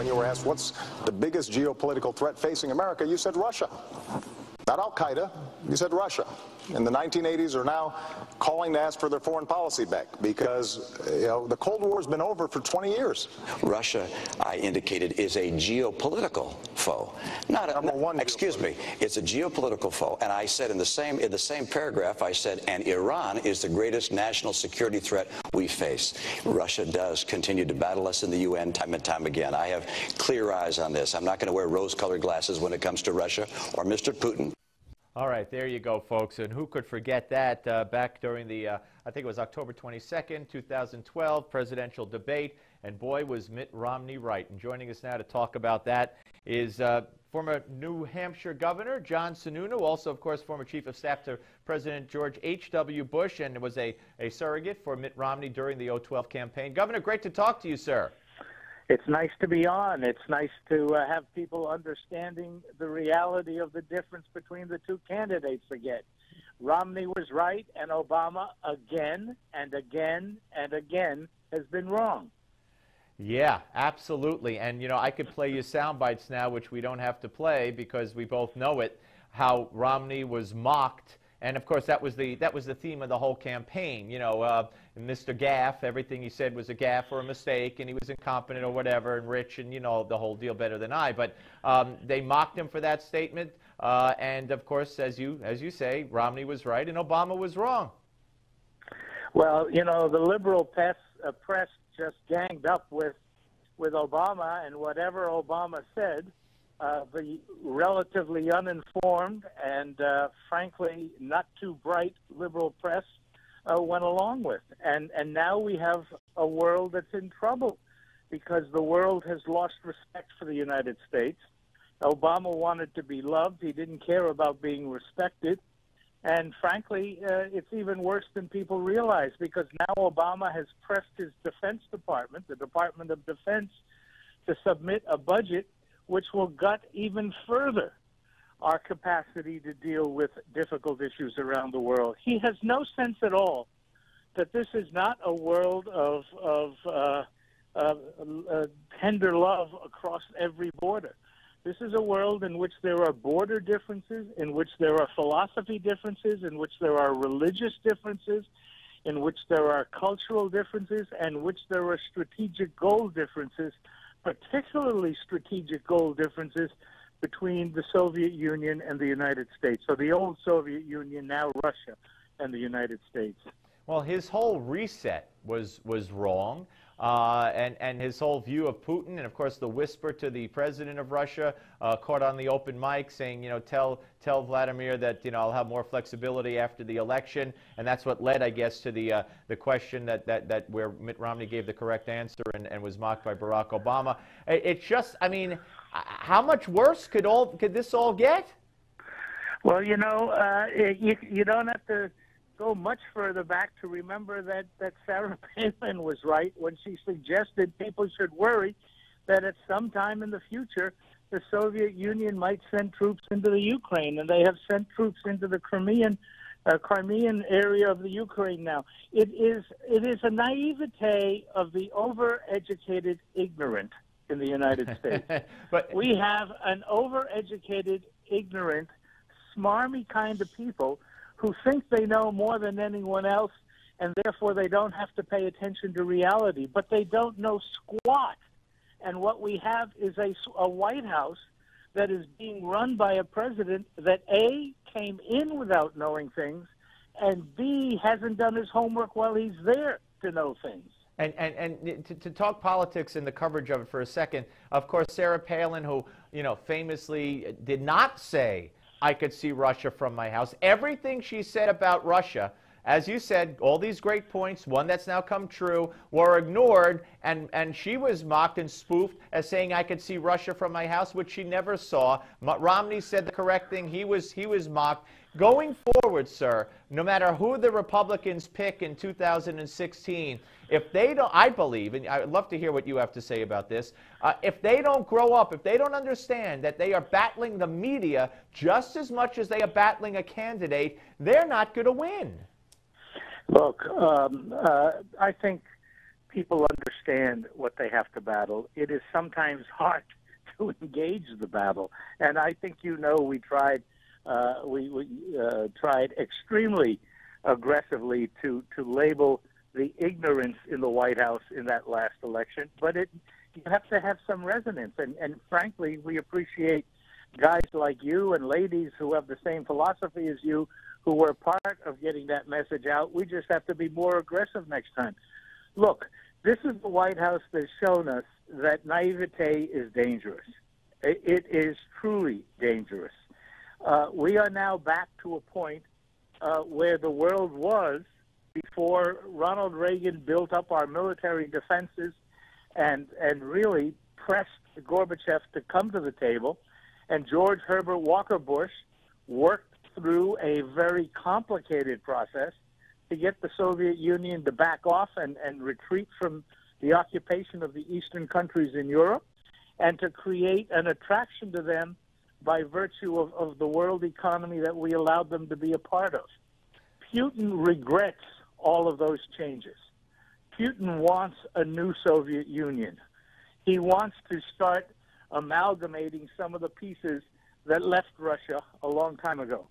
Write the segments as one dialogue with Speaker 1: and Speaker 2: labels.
Speaker 1: when you were asked what's the biggest geopolitical threat facing America, you said Russia. Not Al-Qaeda, you said Russia. In the 1980s are now calling to ask for their foreign policy back because, the Cold War's been over for 20 years.
Speaker 2: Russia, I indicated, is a geopolitical foe. Not a,
Speaker 1: Number one,
Speaker 2: excuse me, it's a geopolitical foe. And I said in the same paragraph, I said, and Iran is the greatest national security threat we face. Russia does continue to battle us in the UN time and time again. I have clear eyes on this. I'm not going to wear rose-colored glasses when it comes to Russia or Mr. Putin.
Speaker 3: All right, there you go, folks. And who could forget that back during the, I think it was October 22nd, 2012, presidential debate. And boy, was Mitt Romney right. And joining us now to talk about that is former New Hampshire Governor John Sununu, also, of course, former Chief of Staff to President George H.W. Bush, and was a surrogate for Mitt Romney during the 2012 campaign. Governor, great to talk to you, sir.
Speaker 4: It's nice to be on. It's nice to have people understanding the reality of the difference between the two candidates again. Romney was right, and Obama again and again and again has been wrong.
Speaker 3: Yeah, absolutely. And, I could play you sound bites now, which we don't have to play because we both know it, how Romney was mocked. And, of course, that was the theme of the whole campaign. Mr. Gaff, everything he said was a gaffe or a mistake, and he was incompetent or whatever, and rich, and the whole deal better than I. But they mocked him for that statement. And, of course, as you say, Romney was right and Obama was wrong.
Speaker 4: Well, the liberal press just ganged up with Obama, and whatever Obama said, the relatively uninformed and, frankly, not too bright liberal press went along with. And now we have a world that's in trouble because the world has lost respect for the United States. Obama wanted to be loved. He didn't care about being respected. And, frankly, it's even worse than people realize because now Obama has pressed his Defense Department, the Department of Defense, to submit a budget which will gut even further our capacity to deal with difficult issues around the world. He has no sense at all that this is not a world of tender love across every border. This is a world in which there are border differences, in which there are philosophy differences, in which there are religious differences, in which there are cultural differences, and in which there are strategic goal differences, particularly strategic goal differences between the Soviet Union and the United States. So the old Soviet Union, now Russia and the United States.
Speaker 3: Well, his whole reset was wrong, and his whole view of Putin, and of course the whisper to the president of Russia, caught on the open mic, saying, tell Vladimir that I'll have more flexibility after the election, and that's what led, I guess, to the question that where Mitt Romney gave the correct answer and was mocked by Barack Obama. It's just, I mean, how much worse could this all get?
Speaker 4: Well, you don't have to go much further back to remember that Sarah Palin was right when she suggested people should worry that at some time in the future the Soviet Union might send troops into the Ukraine, and they have sent troops into the Crimean area of the Ukraine now. It is a naivete of the overeducated ignorant in the United States. But we have an overeducated, ignorant, smarmy kind of people who think they know more than anyone else, and therefore they don't have to pay attention to reality. But they don't know squat. And what we have is a White House that is being run by a president that, A, came in without knowing things, and B, hasn't done his homework while he's there to know things.
Speaker 3: And to talk politics and the coverage of it for a second, of course, Sarah Palin, who, famously did not say, I could see Russia from my house. Everything she said about Russia, as you said, all these great points, one that's now come true, were ignored, and she was mocked and spoofed as saying I could see Russia from my house, which she never saw. Romney said the correct thing. He was mocked. Going forward, sir, no matter who the Republicans pick in 2016, if they don't, I believe, and I'd love to hear what you have to say about this, if they don't grow up, if they don't understand that they are battling the media just as much as they are battling a candidate, they're not going to win.
Speaker 4: Look, I think people understand what they have to battle. It is sometimes hard to engage the battle, and I think we tried tried extremely aggressively to label the ignorance in the White House in that last election, but you have to have some resonance, and frankly, we appreciate guys like you and ladies who have the same philosophy as you, who were part of getting that message out. We just have to be more aggressive next time. Look, this is the White House that's shown us that naivete is dangerous. It is truly dangerous. We are now back to a point where the world was before Ronald Reagan built up our military defenses and really pressed Gorbachev to come to the table, and George Herbert Walker Bush worked through a very complicated process to get the Soviet Union to back off and retreat from the occupation of the eastern countries in Europe, and to create an attraction to them by virtue of the world economy that we allowed them to be a part of. Putin regrets all of those changes. Putin wants a new Soviet Union. He wants to start amalgamating some of the pieces that left Russia a long time ago.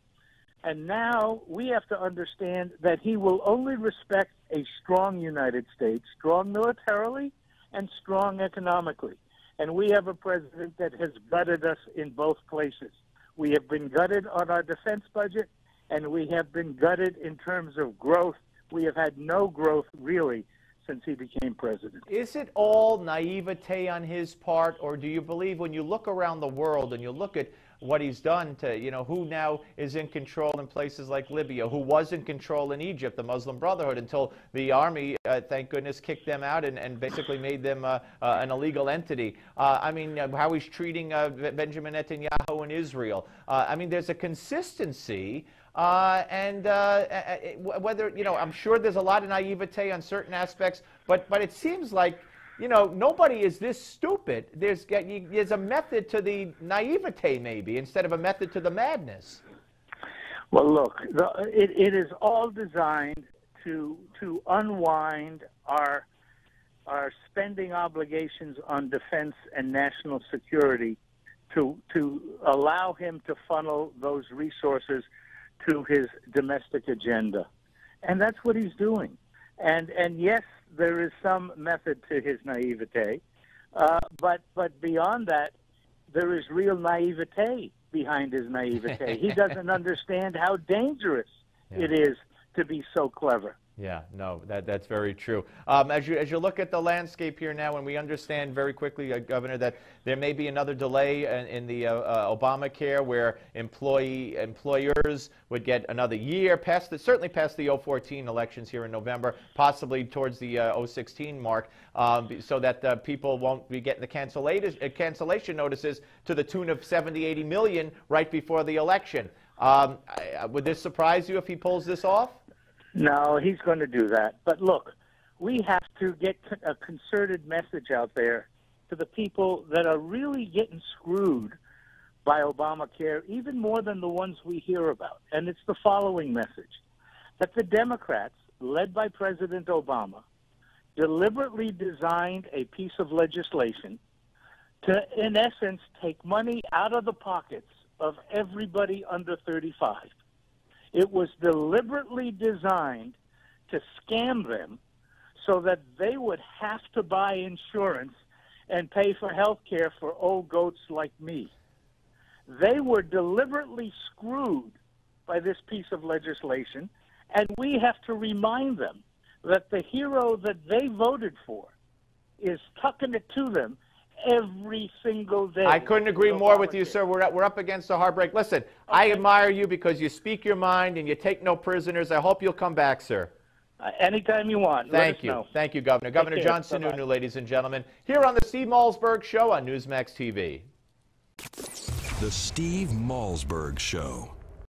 Speaker 4: And now we have to understand that he will only respect a strong United States, strong militarily and strong economically. And we have a president that has gutted us in both places. We have been gutted on our defense budget, and we have been gutted in terms of growth. We have had no growth, really, since he became president.
Speaker 3: Is it all naivete on his part, or do you believe when you look around the world and you look at what he's done to, who now is in control in places like Libya, who was in control in Egypt, the Muslim Brotherhood, until the army, thank goodness, kicked them out and basically made them an illegal entity. How he's treating Benjamin Netanyahu in Israel. There's a consistency. Whether, I'm sure there's a lot of naivete on certain aspects, but it seems like, nobody is this stupid. There's a method to the naivete, maybe, instead of a method to the madness.
Speaker 4: Well, look, it is all designed to unwind our spending obligations on defense and national security, to allow him to funnel those resources to his domestic agenda. And that's what he's doing. And yes, there is some method to his naivete, but beyond that, there is real naivete behind his naivete. He doesn't understand how dangerous it is to be so clever.
Speaker 3: Yeah, no, that's very true. As you look at the landscape here now, and we understand very quickly, Governor, that there may be another delay in the Obamacare, where employers would get another year, certainly past the 2014 elections here in November, possibly towards the 2016 mark, so that people won't be getting the cancellation notices to the tune of 70, 80 million right before the election. Would this surprise you if he pulls this off?
Speaker 4: No, he's going to do that. But look, we have to get a concerted message out there to the people that are really getting screwed by Obamacare, even more than the ones we hear about. And it's the following message: that the Democrats, led by President Obama, deliberately designed a piece of legislation to, in essence, take money out of the pockets of everybody under 35. It was deliberately designed to scam them so that they would have to buy insurance and pay for health care for old goats like me. They were deliberately screwed by this piece of legislation, and we have to remind them that the hero that they voted for is tucking it to them every single day.
Speaker 3: I couldn't agree more with you, sir. We're up against a hard break. Listen, okay. I admire you because you speak your mind and you take no prisoners. I hope you'll come back, sir.
Speaker 4: Anytime you want.
Speaker 3: Thank you. Thank you, Governor. Governor John Sununu, ladies and gentlemen, here on the Steve Malzberg Show on Newsmax TV.
Speaker 5: The Steve Malzberg Show.